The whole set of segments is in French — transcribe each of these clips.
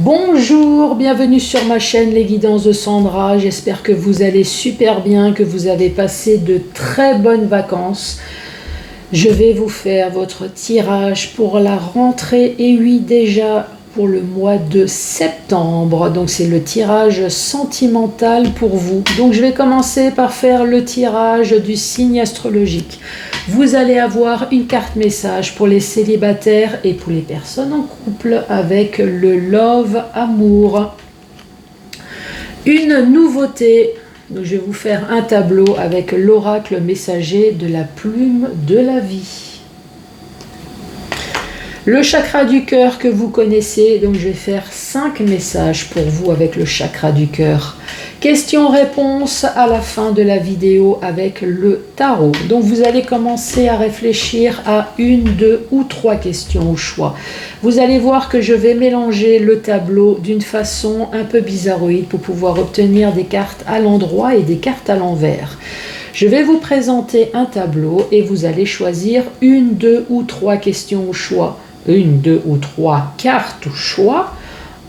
Bonjour, bienvenue sur ma chaîne Les Guidances de Sandra. J'espère que vous allez super bien, que vous avez passé de très bonnes vacances. Je vais vous faire votre tirage pour la rentrée et oui déjà pour le mois de septembre. Donc c'est le tirage sentimental pour vous. Donc je vais commencer par faire le tirage du signe astrologique. Vous allez avoir une carte message pour les célibataires et pour les personnes en couple avec le Love Amour. Une nouveauté. Donc je vais vous faire un tableau avec l'oracle messager de la plume de la vie. Le chakra du cœur que vous connaissez, donc je vais faire 5 messages pour vous avec le chakra du cœur. Question-réponse à la fin de la vidéo avec le tarot. Donc vous allez commencer à réfléchir à 1, 2 ou 3 questions au choix. Vous allez voir que je vais mélanger le tableau d'une façon un peu bizarroïde pour pouvoir obtenir des cartes à l'endroit et des cartes à l'envers. Je vais vous présenter un tableau et vous allez choisir 1, 2 ou 3 questions au choix. 1, 2 ou 3 cartes au choix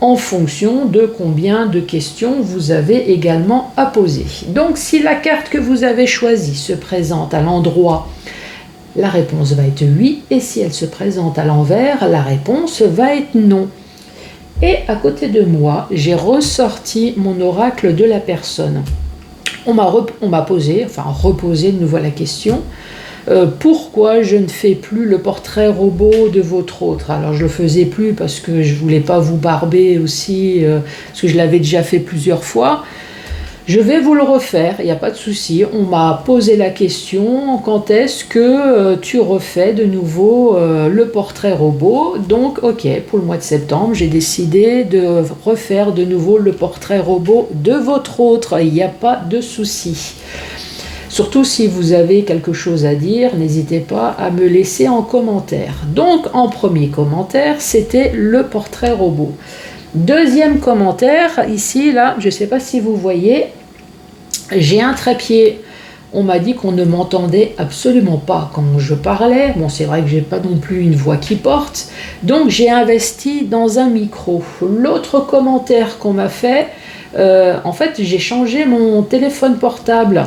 en fonction de combien de questions vous avez également à poser. Donc si la carte que vous avez choisie se présente à l'endroit, la réponse va être oui, et si elle se présente à l'envers, la réponse va être non. Et à côté de moi, j'ai ressorti mon oracle de la personne. On m'a reposé de nouveau la question. Pourquoi je ne fais plus le portrait robot de votre autre? Alors je le faisais plus parce que je voulais pas vous barber aussi, parce que je l'avais déjà fait plusieurs fois. Je vais vous le refaire, il n'y a pas de souci. On m'a posé la question, quand est-ce que tu refais de nouveau le portrait robot? Donc ok, pour le mois de septembre, j'ai décidé de refaire de nouveau le portrait robot de votre autre, il n'y a pas de souci. Surtout si vous avez quelque chose à dire, n'hésitez pas à me laisser en commentaire. Donc en premier commentaire, c'était le portrait robot. Deuxième commentaire, ici, là, je ne sais pas si vous voyez, j'ai un trépied. On m'a dit qu'on ne m'entendait absolument pas quand je parlais. Bon, c'est vrai que j'ai pas non plus une voix qui porte. Donc j'ai investi dans un micro. L'autre commentaire qu'on m'a fait, en fait, j'ai changé mon téléphone portable.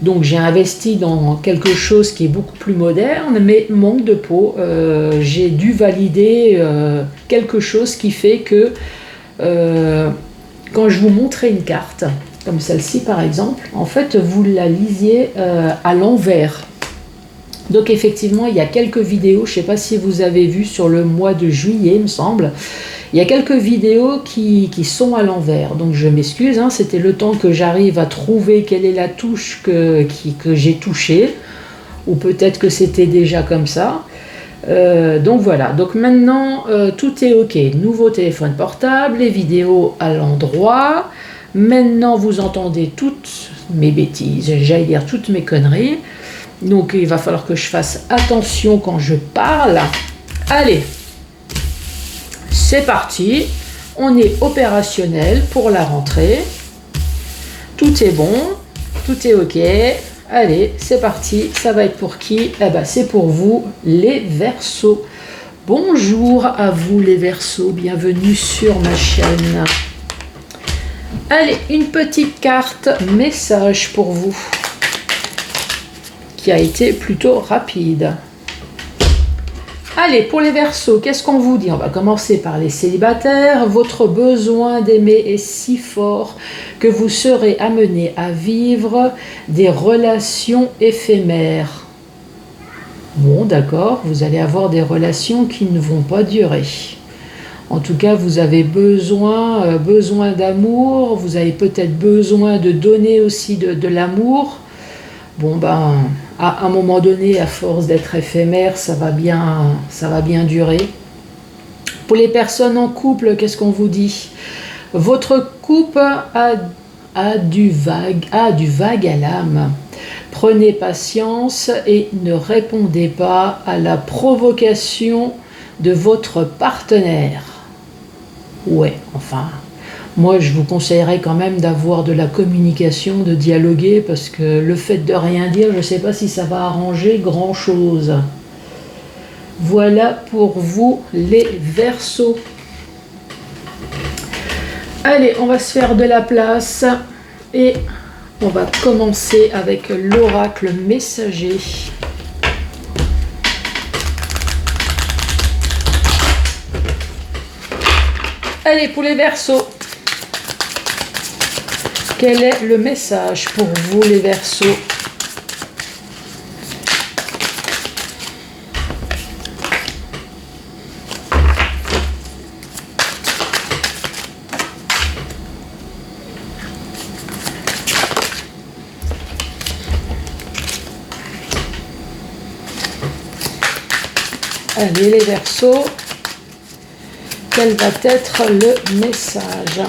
Donc j'ai investi dans quelque chose qui est beaucoup plus moderne, mais manque de peau. J'ai dû valider quelque chose qui fait que quand je vous montrais une carte, comme celle-ci par exemple, en fait vous la lisiez à l'envers. Donc effectivement, il y a quelques vidéos, je ne sais pas si vous avez vu sur le mois de juillet, il me semble, il y a quelques vidéos qui sont à l'envers. Donc je m'excuse, hein, c'était le temps que j'arrive à trouver quelle est la touche que j'ai touchée, ou peut-être que c'était déjà comme ça. Donc voilà, donc maintenant tout est ok. Nouveau téléphone portable, les vidéos à l'endroit. Maintenant vous entendez toutes mes bêtises, j'allais dire toutes mes conneries. Donc il va falloir que je fasse attention quand je parle. Allez, c'est parti. On est opérationnel pour la rentrée. Tout est bon, tout est ok. Allez, c'est parti. Ça va être pour qui? Eh ben, c'est pour vous, les Verseaux. Bonjour à vous, les Verseaux. Bienvenue sur ma chaîne. Allez, une petite carte message pour vous, qui a été plutôt rapide. Allez, pour les Verseaux, qu'est-ce qu'on vous dit? On va commencer par les célibataires. Votre besoin d'aimer est si fort que vous serez amené à vivre des relations éphémères. Bon, d'accord, vous allez avoir des relations qui ne vont pas durer. En tout cas, vous avez besoin d'amour, vous avez peut-être besoin de donner aussi de l'amour. Bon ben, à un moment donné, à force d'être éphémère, ça va bien durer. Pour les personnes en couple, qu'est-ce qu'on vous dit? Votre couple a du vague à l'âme. Prenez patience et ne répondez pas à la provocation de votre partenaire. Ouais, enfin... Moi, je vous conseillerais quand même d'avoir de la communication, de dialoguer, parce que le fait de rien dire, je ne sais pas si ça va arranger grand-chose. Voilà pour vous, les Verseaux. Allez, on va se faire de la place et on va commencer avec l'oracle messager. Allez, pour les Verseaux. Quel est le message pour vous, les Verseaux? Allez, les Verseaux, quel va être le message?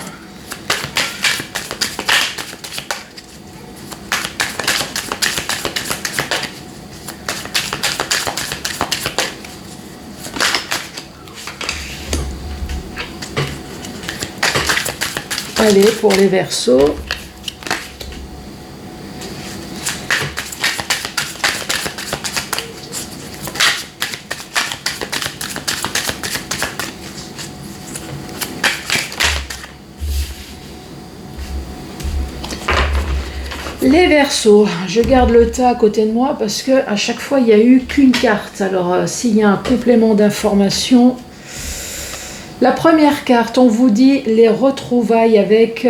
Allez, pour les Verseaux. Les Verseaux, je garde le tas à côté de moi parce que à chaque fois il n'y a eu qu'une carte. Alors s'il y a un complément d'information, la première carte, on vous dit les retrouvailles avec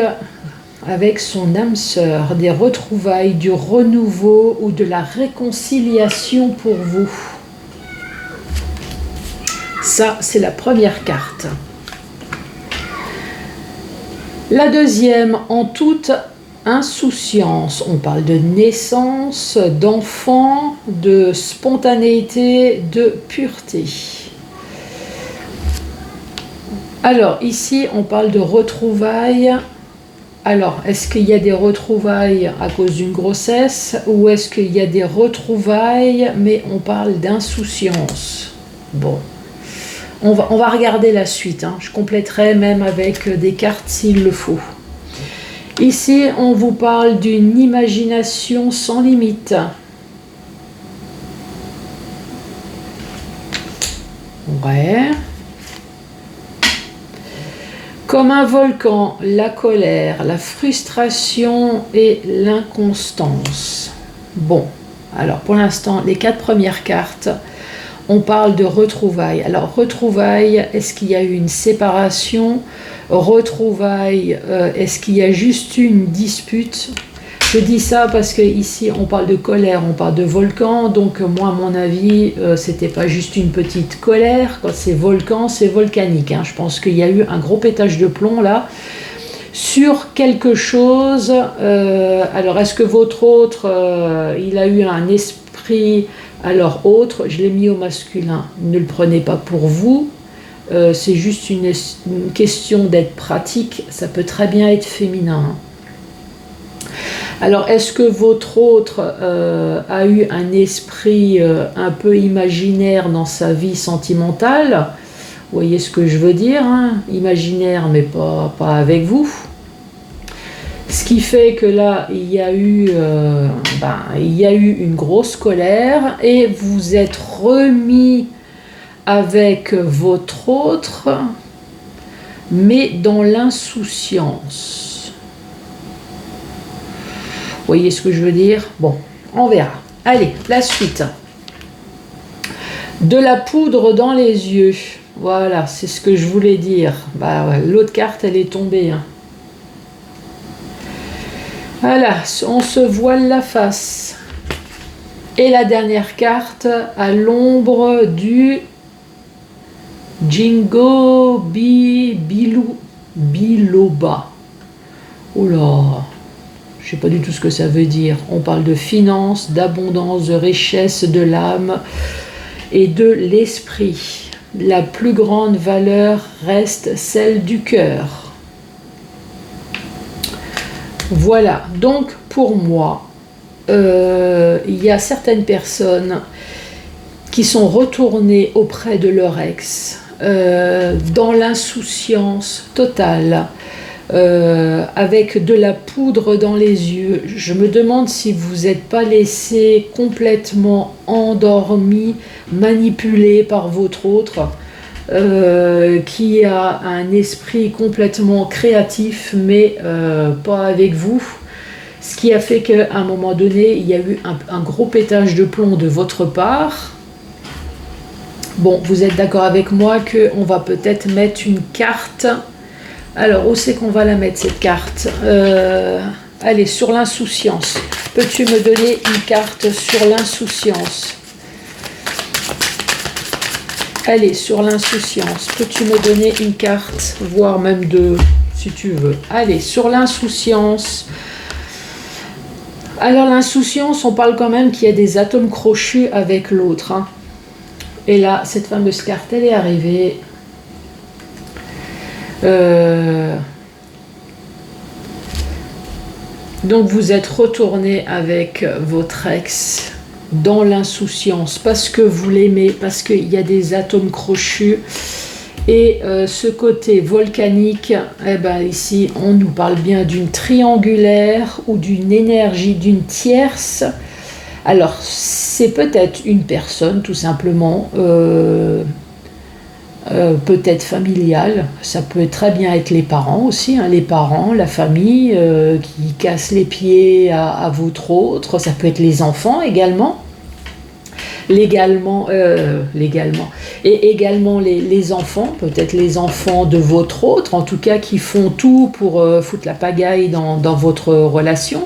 son âme sœur, des retrouvailles, du renouveau ou de la réconciliation pour vous. Ça, c'est la première carte. La deuxième, en toute insouciance, on parle de naissance, d'enfant, de spontanéité, de pureté. Alors ici on parle de retrouvailles. Alors est-ce qu'il y a des retrouvailles à cause d'une grossesse ou est-ce qu'il y a des retrouvailles mais on parle d'insouciance? Bon, on va regarder la suite, hein. Je compléterai même avec des cartes s'il le faut. Ici, on vous parle d'une imagination sans limite. Ouais. Comme un volcan, la colère, la frustration et l'inconstance. Bon, alors pour l'instant, les 4 premières cartes, on parle de retrouvailles. Alors, retrouvailles, est-ce qu'il y a eu une séparation? Retrouvailles, est-ce qu'il y a juste une dispute? Je dis ça parce que ici on parle de colère, on parle de volcan, donc moi à mon avis c'était pas juste une petite colère. Quand c'est volcan, c'est volcanique, hein. Je pense qu'il y a eu un gros pétage de plomb là sur quelque chose. Alors est-ce que votre autre il a eu un esprit alors autre? Je l'ai mis au masculin, ne le prenez pas pour vous. C'est juste une question d'être pratique, ça peut très bien être féminin. Alors, est-ce que votre autre a eu un esprit un peu imaginaire dans sa vie sentimentale? Vous voyez ce que je veux dire, hein? Imaginaire, mais pas avec vous. Ce qui fait que là, il y a eu une grosse colère et vous êtes remis avec votre autre, mais dans l'insouciance. Vous voyez ce que je veux dire? Bon, on verra. Allez, la suite. De la poudre dans les yeux. Voilà, c'est ce que je voulais dire. Bah, ouais, l'autre carte, elle est tombée, hein. Voilà, on se voile la face. Et la dernière carte, à l'ombre du Jingo Biloba. Oh là, je sais pas du tout ce que ça veut dire. On parle de finance, d'abondance, de richesse, de l'âme et de l'esprit. La plus grande valeur reste celle du cœur. Voilà, donc pour moi, il y a certaines personnes qui sont retournées auprès de leur ex dans l'insouciance totale, avec de la poudre dans les yeux. Je me demande si vous n'êtes pas laissé complètement endormi, manipulé par votre autre. qui a un esprit complètement créatif, mais pas avec vous. Ce qui a fait qu'à un moment donné, il y a eu un gros pétage de plomb de votre part. Bon, vous êtes d'accord avec moi qu'on va peut-être mettre une carte. Alors, où c'est qu'on va la mettre, cette carte? Allez, sur l'insouciance. Peux-tu me donner une carte sur l'insouciance? Allez, sur l'insouciance. Peux-tu me donner une carte, voire même deux, si tu veux? Allez, sur l'insouciance. Alors, l'insouciance, on parle quand même qu'il y a des atomes crochus avec l'autre, hein. Et là, cette fameuse carte, elle est arrivée. Donc, vous êtes retourné avec votre ex dans l'insouciance parce que vous l'aimez, parce qu'il y a des atomes crochus. Et ce côté volcanique, eh ben, ici, on nous parle bien d'une triangulaire ou d'une énergie d'une tierce. Alors, c'est peut-être une personne, tout simplement, peut-être familiale. Ça peut très bien être les parents aussi, hein, les parents, la famille qui cassent les pieds à votre autre. Ça peut être les enfants également. Légalement. Et également les enfants, peut-être les enfants de votre autre, en tout cas qui font tout pour foutre la pagaille dans votre relation.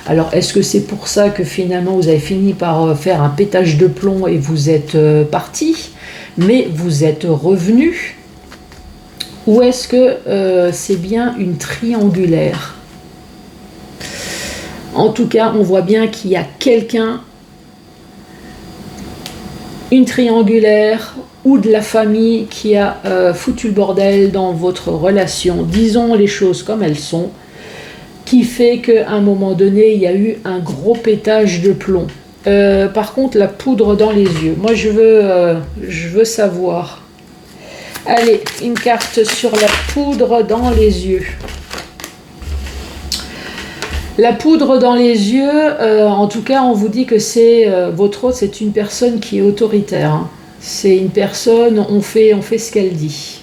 Alors, est-ce que c'est pour ça que finalement vous avez fini par faire un pétage de plomb et vous êtes parti, mais vous êtes revenu? Ou est-ce que c'est bien une triangulaire? En tout cas, on voit bien qu'il y a quelqu'un, une triangulaire ou de la famille qui a foutu le bordel dans votre relation. Disons les choses comme elles sont, qui fait qu'à un moment donné, il y a eu un gros pétage de plomb. Par contre, la poudre dans les yeux. Moi, je veux savoir. Allez, une carte sur la poudre dans les yeux. La poudre dans les yeux, en tout cas, on vous dit que c'est votre autre, c'est une personne qui est autoritaire, hein. C'est une personne, on fait ce qu'elle dit.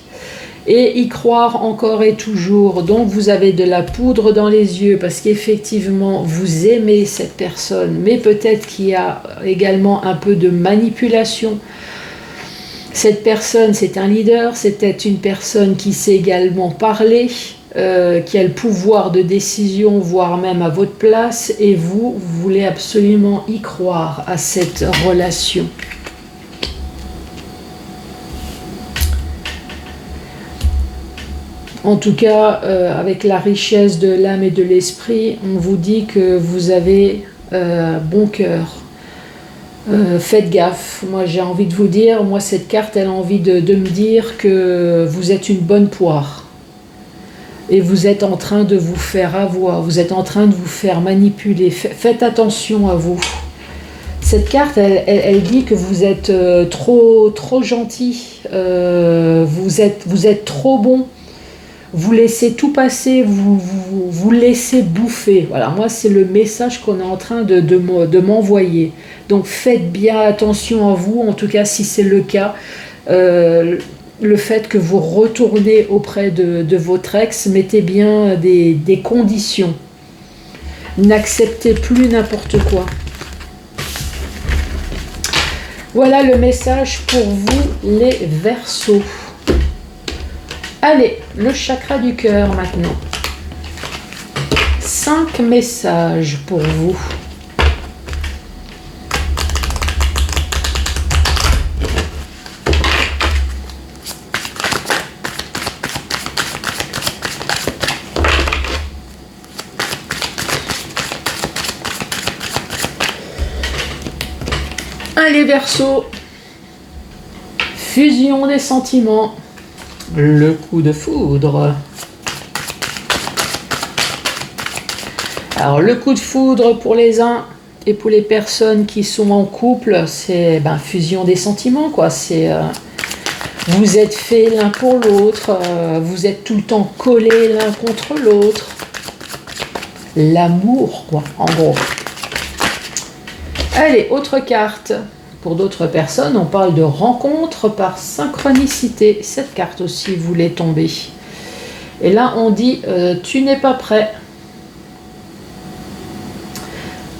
Et y croire encore et toujours. Donc vous avez de la poudre dans les yeux parce qu'effectivement vous aimez cette personne, mais peut-être qu'il y a également un peu de manipulation. Cette personne, c'est un leader, c'est peut-être une personne qui sait également parler, qui a le pouvoir de décision, voire même à votre place, et vous voulez absolument y croire à cette relation. En tout cas, avec la richesse de l'âme et de l'esprit, on vous dit que vous avez bon cœur. Faites gaffe. Moi, j'ai envie de vous dire, moi, cette carte, elle a envie de me dire que vous êtes une bonne poire. Et vous êtes en train de vous faire avoir, vous êtes en train de vous faire manipuler. Faites attention à vous. Cette carte, elle dit que vous êtes trop gentil, vous êtes trop bon. Vous laissez tout passer, vous laissez bouffer. Voilà, moi c'est le message qu'on est en train de m'envoyer. Donc faites bien attention à vous, en tout cas si c'est le cas. Le fait que vous retournez auprès de votre ex, mettez bien des conditions. N'acceptez plus n'importe quoi. Voilà le message pour vous les Verseaux. Allez, le chakra du cœur maintenant. 5 messages pour vous. Allez, Verseau. Fusion des sentiments. Le coup de foudre. Alors le coup de foudre pour les uns et pour les personnes qui sont en couple, c'est fusion des sentiments quoi. C'est vous êtes faits l'un pour l'autre, vous êtes tout le temps collés l'un contre l'autre. L'amour quoi, en gros. Allez, autre carte Pour d'autres personnes, on parle de rencontre par synchronicité. Cette carte aussi voulait tomber. Et là, on dit tu n'es pas prêt.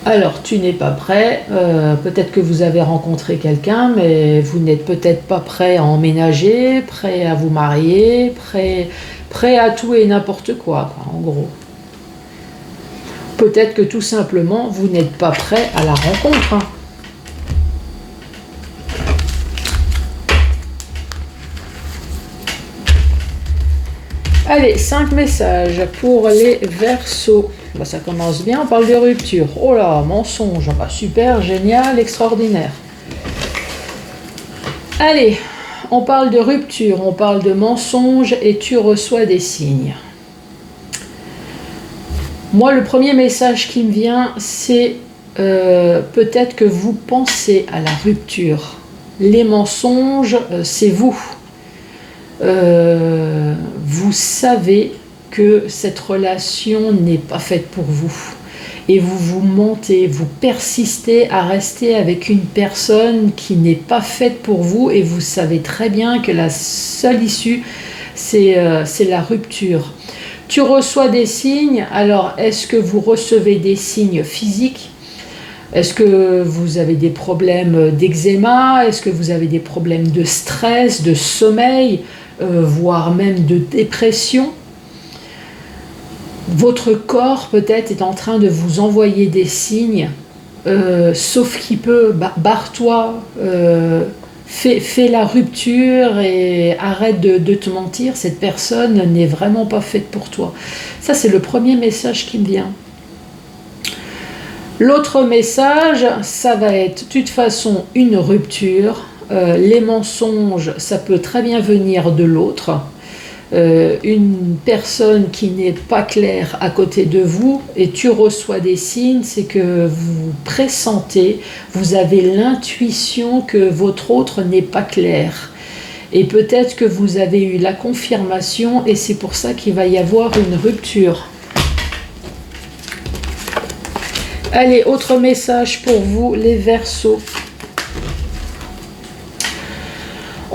Alors, tu n'es pas prêt. Peut-être que vous avez rencontré quelqu'un, mais vous n'êtes peut-être pas prêt à emménager, prêt à vous marier, prêt à tout et n'importe quoi, en gros. Peut-être que tout simplement, vous n'êtes pas prêt à la rencontre. Allez, 5 messages pour les Verseaux. Bah, ça commence bien, on parle de rupture. Oh là, mensonge. Bah, super, génial, extraordinaire. Allez, on parle de rupture, on parle de mensonge et tu reçois des signes. Moi, le premier message qui me vient, c'est peut-être que vous pensez à la rupture. Les mensonges, c'est vous. Vous savez que cette relation n'est pas faite pour vous. Et vous vous mentez, vous persistez à rester avec une personne qui n'est pas faite pour vous et vous savez très bien que la seule issue, c'est la rupture. Tu reçois des signes, alors est-ce que vous recevez des signes physiques? Est-ce que vous avez des problèmes d'eczéma? Est-ce que vous avez des problèmes de stress, de sommeil, voire même de dépression? Votre corps peut-être est en train de vous envoyer des signes, sauf qu'il peut, barre-toi, fais la rupture et arrête de te mentir, cette personne n'est vraiment pas faite pour toi. Ça, c'est le premier message qui me vient. L'autre message, ça va être de toute façon une rupture. Les mensonges, ça peut très bien venir de l'autre. Une personne qui n'est pas claire à côté de vous et tu reçois des signes, c'est que vous pressentez, vous avez l'intuition que votre autre n'est pas clair. Et peut-être que vous avez eu la confirmation et c'est pour ça qu'il va y avoir une rupture. Allez, autre message pour vous, les Verseaux.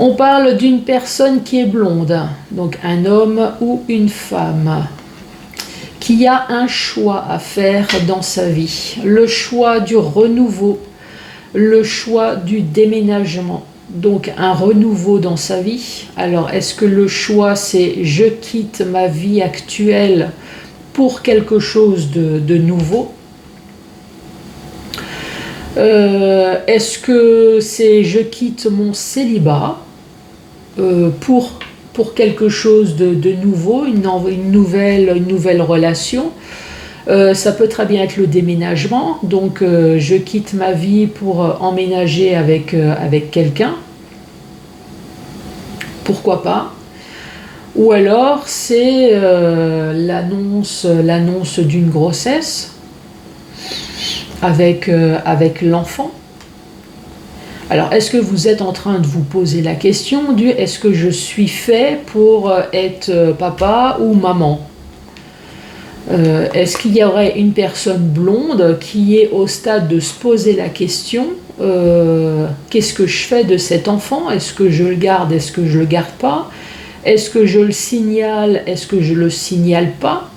On parle d'une personne qui est blonde, donc un homme ou une femme, qui a un choix à faire dans sa vie. Le choix du renouveau, le choix du déménagement. Donc un renouveau dans sa vie. Alors est-ce que le choix c'est je quitte ma vie actuelle pour quelque chose de nouveau? Est-ce que c'est je quitte mon célibat pour quelque chose de nouveau, une nouvelle relation? Ça peut très bien être le déménagement, donc je quitte ma vie pour emménager avec quelqu'un, pourquoi pas. Ou alors c'est l'annonce d'une grossesse avec l'enfant. Alors, est-ce que vous êtes en train de vous poser la question du est-ce que je suis fait pour être papa ou maman? Est-ce qu'il y aurait une personne blonde qui est au stade de se poser la question qu'est-ce que je fais de cet enfant? Est-ce que je le garde? Est-ce que je le garde pas? Est-ce que je le signale? Est-ce que je le signale pas?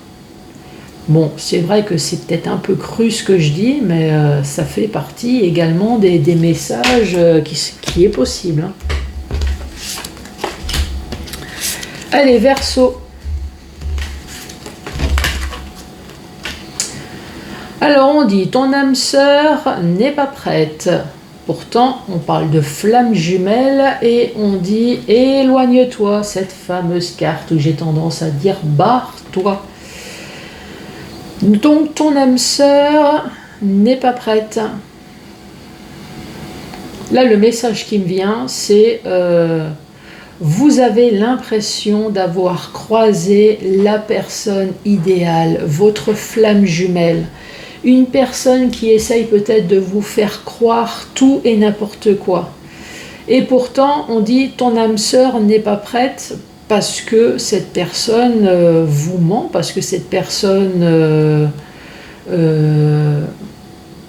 Bon, c'est vrai que c'est peut-être un peu cru ce que je dis, mais ça fait partie également des messages qui est possible. Hein. Allez, Verseau. Alors on dit, ton âme sœur n'est pas prête. Pourtant, on parle de flamme jumelle et on dit, éloigne-toi, cette fameuse carte où j'ai tendance à dire, barre-toi. Donc ton âme sœur n'est pas prête. Là, le message qui me vient, c'est vous avez l'impression d'avoir croisé la personne idéale, votre flamme jumelle. Une personne qui essaye peut-être de vous faire croire tout et n'importe quoi. Et pourtant, on dit ton âme sœur n'est pas prête. Parce que cette personne vous ment, parce que cette personne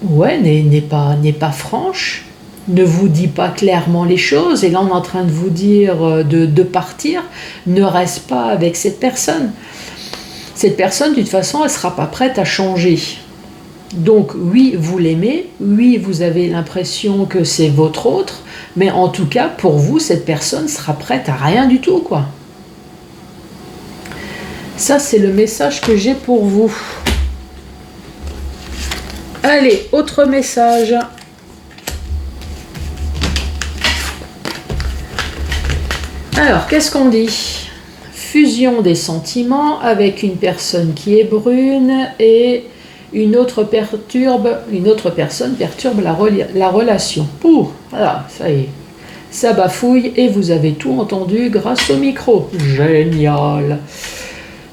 n'est pas franche. ne vous dit pas clairement les choses, et là on est en train de vous dire de partir, ne reste pas avec cette personne. Cette personne, de toute façon, elle ne sera pas prête à changer. Donc oui, vous l'aimez, oui, vous avez l'impression que c'est votre autre, mais en tout cas, pour vous, cette personne sera prête à rien du tout, quoi. Ça, c'est le message que j'ai pour vous. Allez, autre message. Alors, qu'est-ce qu'on dit? Fusion des sentiments avec une personne qui est brune et une autre personne perturbe la relation. Ouh, voilà, ça y est. Ça bafouille et vous avez tout entendu grâce au micro. Génial.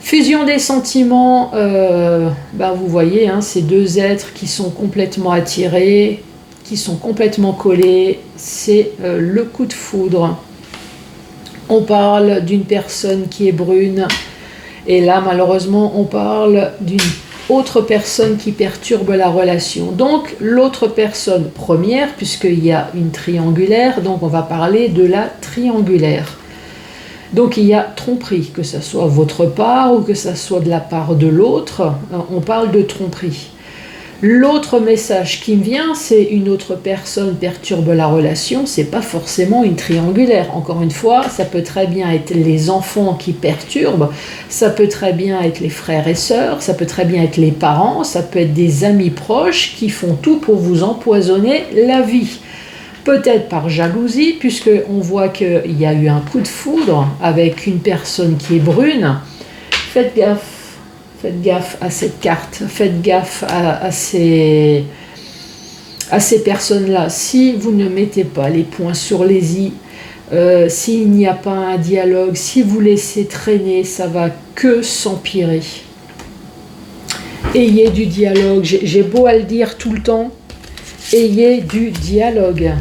Fusion des sentiments, vous voyez, hein, ces deux êtres qui sont complètement attirés, qui sont complètement collés, c'est le coup de foudre. On parle d'une personne qui est brune, et là, malheureusement, on parle d'une autre personne qui perturbe la relation. Donc, l'autre personne première, puisqu'il y a une triangulaire, donc on va parler de la triangulaire. Donc il y a tromperie, que ce soit votre part ou que ce soit de la part de l'autre, on parle de tromperie. L'autre message qui me vient, c'est une autre personne perturbe la relation, c'est pas forcément une triangulaire. Encore une fois, ça peut très bien être les enfants qui perturbent, ça peut très bien être les frères et sœurs, ça peut très bien être les parents, ça peut être des amis proches qui font tout pour vous empoisonner la vie. Peut-être par jalousie, puisqu'on voit qu'il y a eu un coup de foudre avec une personne qui est brune. Faites gaffe à cette carte, faites gaffe à ces personnes-là. Si vous ne mettez pas les points sur les i, s'il n'y a pas un dialogue, si vous laissez traîner, ça va que s'empirer. Ayez du dialogue, j'ai beau à le dire tout le temps, ayez du dialogue.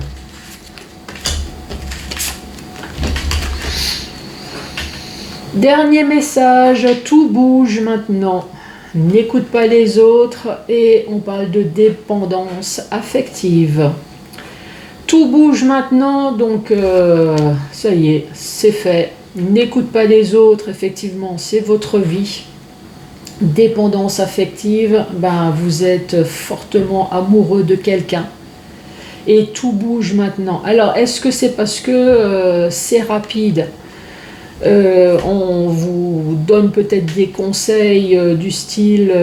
Dernier message, tout bouge maintenant. N'écoute pas les autres et on parle de dépendance affective. Tout bouge maintenant, donc ça y est, c'est fait. N'écoute pas les autres, effectivement, c'est votre vie. Dépendance affective, vous êtes fortement amoureux de quelqu'un et tout bouge maintenant. Alors, est-ce que c'est parce que c'est rapide? On vous donne peut-être des conseils du style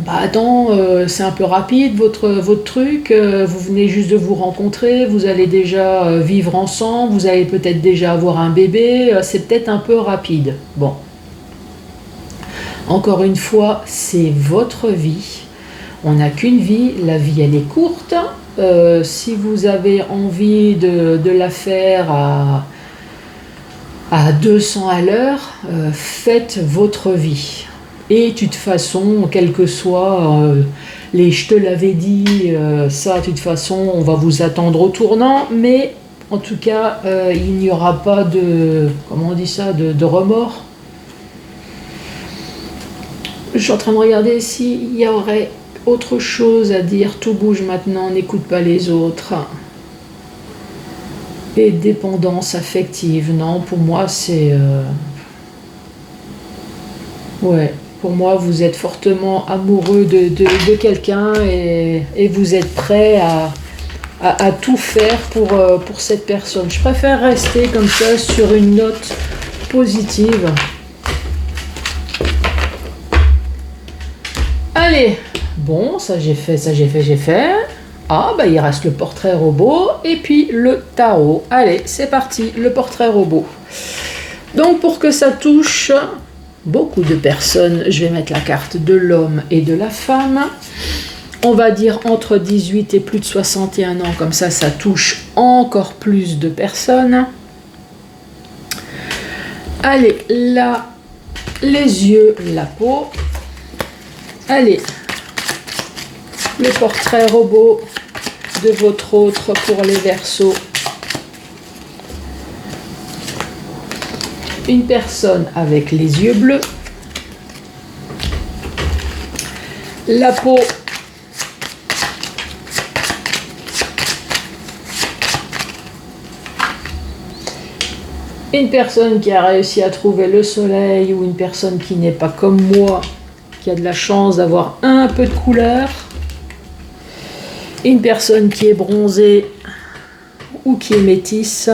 attends, c'est un peu rapide votre truc, vous venez juste de vous rencontrer, vous allez déjà vivre ensemble, vous allez peut-être déjà avoir un bébé, c'est peut-être un peu rapide. Bon. Encore une fois, c'est votre vie. On n'a qu'une vie, la vie elle est courte. Si vous avez envie de la faire à 200 à l'heure, faites votre vie. Et de toute façon, quel que soit les je te l'avais dit, ça de toute façon, on va vous attendre au tournant, mais en tout cas, il n'y aura pas de, comment on dit ça, de remords. Je suis en train de regarder s'il y aurait autre chose à dire. Tout bouge maintenant, n'écoute pas les autres. Et dépendance affective, non, pour moi c'est... Ouais, pour moi vous êtes fortement amoureux de quelqu'un et vous êtes prêt à tout faire pour cette personne. Je préfère rester comme ça sur une note positive. Allez, bon, ça j'ai fait. Ah, il reste le portrait robot et puis le tarot. Allez, c'est parti, le portrait robot. Donc, pour que ça touche beaucoup de personnes, je vais mettre la carte de l'homme et de la femme. On va dire entre 18 et plus de 61 ans, comme ça touche encore plus de personnes. Allez, là, les yeux, la peau. Allez, le portrait robot de votre autre pour les Verseaux. Une personne avec les yeux bleus. La peau. Une personne qui a réussi à trouver le soleil ou une personne qui n'est pas comme moi, qui a de la chance d'avoir un peu de couleur. Une personne qui est bronzée ou qui est métisse.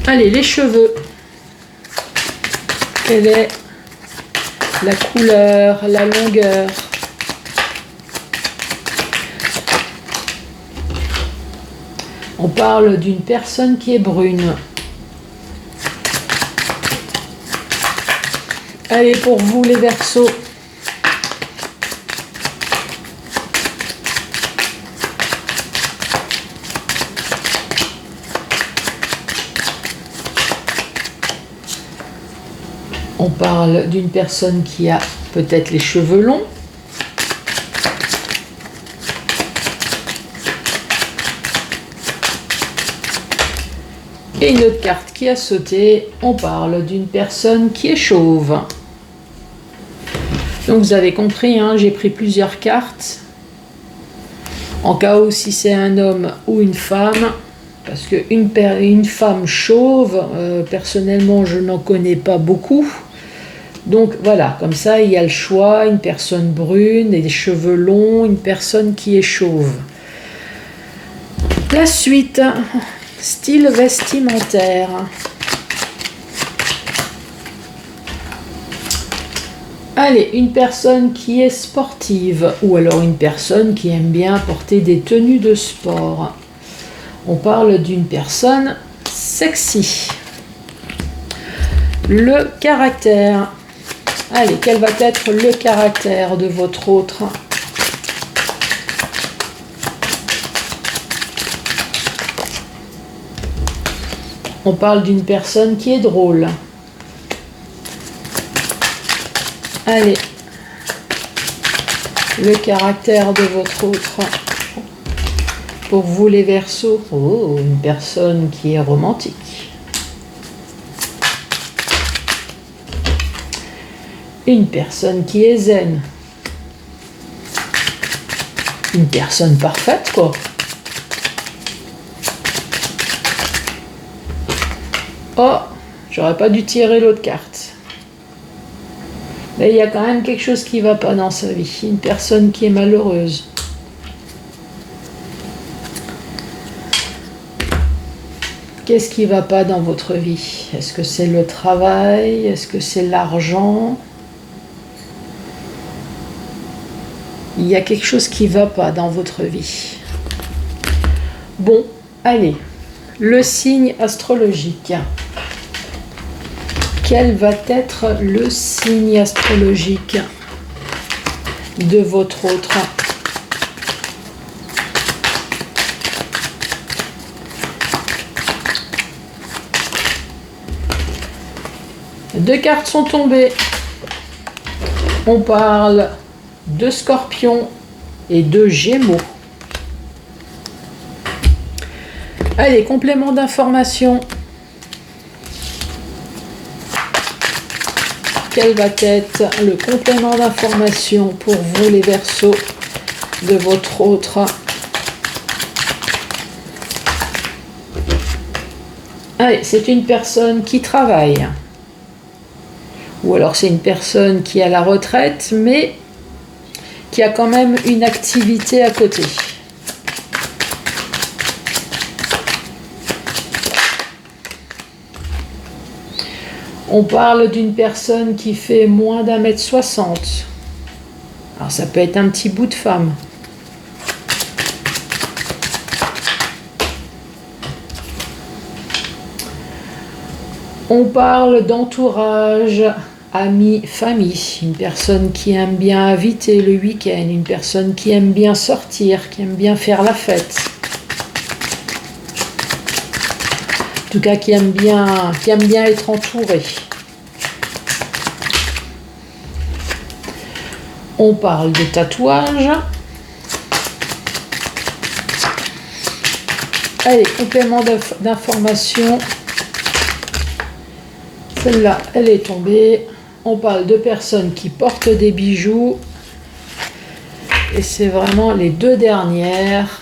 Allez, les cheveux. Quelle est la couleur, la longueur? On parle d'une personne qui est brune. Allez, pour vous les Verseaux. On parle d'une personne qui a peut-être les cheveux longs. Et une autre carte qui a sauté, on parle d'une personne qui est chauve. Donc vous avez compris, hein, j'ai pris plusieurs cartes. En cas où si c'est un homme ou une femme, parce qu'une femme chauve, personnellement je n'en connais pas beaucoup. Donc voilà, comme ça il y a le choix, une personne brune et des cheveux longs, une personne qui est chauve. La suite. Style vestimentaire. Allez, une personne qui est sportive ou alors une personne qui aime bien porter des tenues de sport. On parle d'une personne sexy. Le caractère. Allez, quel va être le caractère de votre autre ? On parle d'une personne qui est drôle. Allez, le caractère de votre autre. Pour vous les Verseaux, oh, une personne qui est romantique. Une personne qui est zen. Une personne parfaite, quoi. Oh, j'aurais pas dû tirer l'autre carte. Mais il y a quand même quelque chose qui ne va pas dans sa vie. Une personne qui est malheureuse. Qu'est-ce qui ne va pas dans votre vie? Est-ce que c'est le travail? Est-ce que c'est l'argent? Il y a quelque chose qui ne va pas dans votre vie. Bon, allez. Le signe astrologique. Quel va être le signe astrologique de votre autre? Deux cartes sont tombées. On parle de Scorpion et de Gémeaux. Allez, complément d'information. Quel va être le complément d'information pour vous les Verseaux de votre autre? Allez, c'est une personne qui travaille. Ou alors c'est une personne qui est à la retraite, mais qui a quand même une activité à côté. On parle d'une personne qui fait moins d'1m60. Alors ça peut être un petit bout de femme. On parle d'entourage, amis, famille. Une personne qui aime bien inviter le week-end. Une personne qui aime bien sortir, qui aime bien faire la fête. En tout cas, qui aime bien être entouré. On parle de tatouage. Allez, complément d'information. Celle-là, elle est tombée. On parle de personnes qui portent des bijoux. Et c'est vraiment les deux dernières.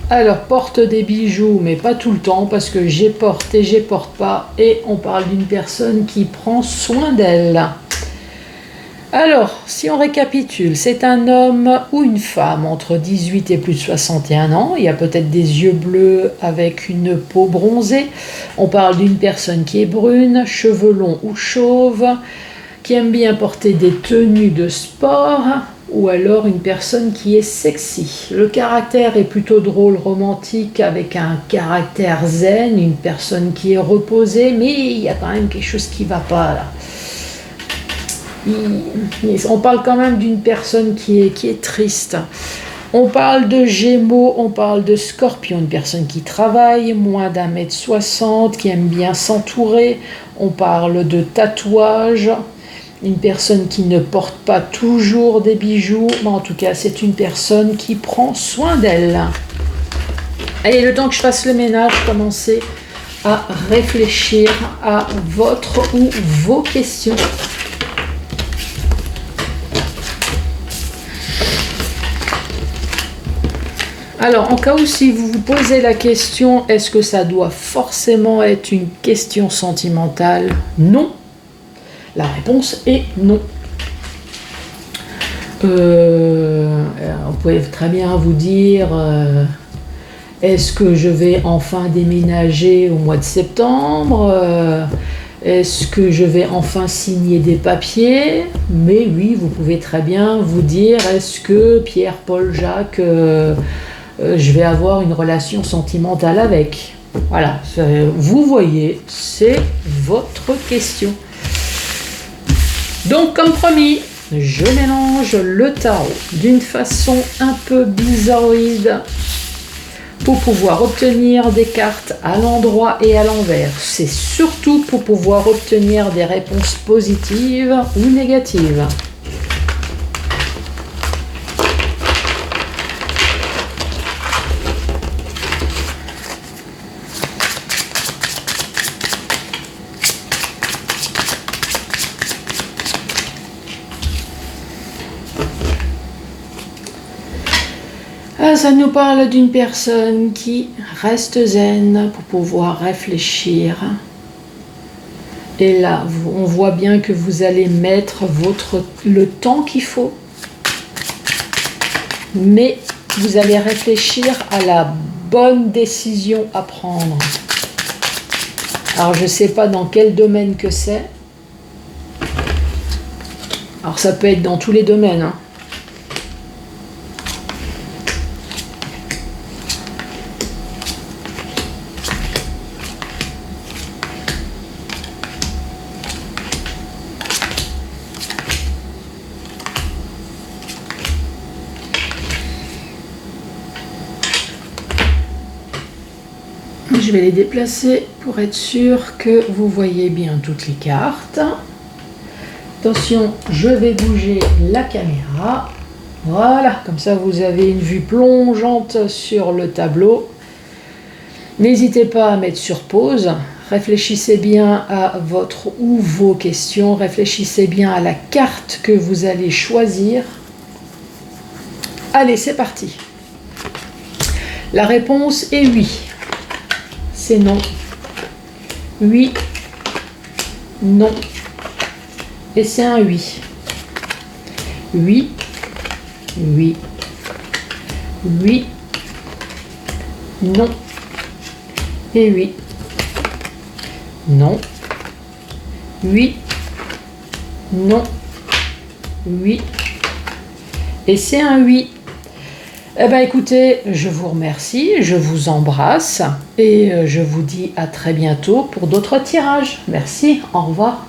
Alors, porte des bijoux, mais pas tout le temps, parce que j'ai porté, j'ai porte pas, et on parle d'une personne qui prend soin d'elle. Alors, si on récapitule, c'est un homme ou une femme entre 18 et plus de 61 ans. Il y a peut-être des yeux bleus avec une peau bronzée. On parle d'une personne qui est brune, cheveux longs ou chauves, qui aime bien porter des tenues de sport, ou alors une personne qui est sexy. Le caractère est plutôt drôle, romantique, avec un caractère zen, une personne qui est reposée, mais il y a quand même quelque chose qui ne va pas là. On parle quand même d'une personne qui est triste. On parle de Gémeaux, on parle de Scorpion, une personne qui travaille, moins d'1,60 m, qui aime bien s'entourer. On parle de tatouage, une personne qui ne porte pas toujours des bijoux, mais en tout cas c'est une personne qui prend soin d'elle. Allez, le temps que je fasse le ménage, commencez à réfléchir à votre ou vos questions. Alors, en cas où si vous vous posez la question, est-ce que ça doit forcément être une question sentimentale? Non. La réponse est non. On peut très bien vous dire, est-ce que je vais enfin déménager au mois de septembre? Est-ce que je vais enfin signer des papiers? Mais oui, vous pouvez très bien vous dire, est-ce que Pierre, Paul, Jacques... je vais avoir une relation sentimentale avec. Voilà, vous voyez, c'est votre question. Donc, comme promis, je mélange le tarot d'une façon un peu bizarroïde pour pouvoir obtenir des cartes à l'endroit et à l'envers. C'est surtout pour pouvoir obtenir des réponses positives ou négatives. Ça nous parle d'une personne qui reste zen pour pouvoir réfléchir. Et là, on voit bien que vous allez mettre le temps qu'il faut. Mais vous allez réfléchir à la bonne décision à prendre. Alors, je ne sais pas dans quel domaine que c'est. Alors, ça peut être dans tous les domaines, hein. Je vais les déplacer pour être sûr que vous voyez bien toutes les cartes. Attention, je vais bouger la caméra. Voilà, comme ça vous avez une vue plongeante sur le tableau. N'hésitez pas à mettre sur pause. Réfléchissez bien à votre ou vos questions. Réfléchissez bien à la carte que vous allez choisir. Allez, c'est parti. La réponse est oui. C'est non. Oui. Non. Et c'est un oui. Oui. Oui. Oui. Non. Et oui. Non. Oui. Non. Oui. Et c'est un oui. Eh bien écoutez, je vous remercie, je vous embrasse et je vous dis à très bientôt pour d'autres tirages. Merci, au revoir.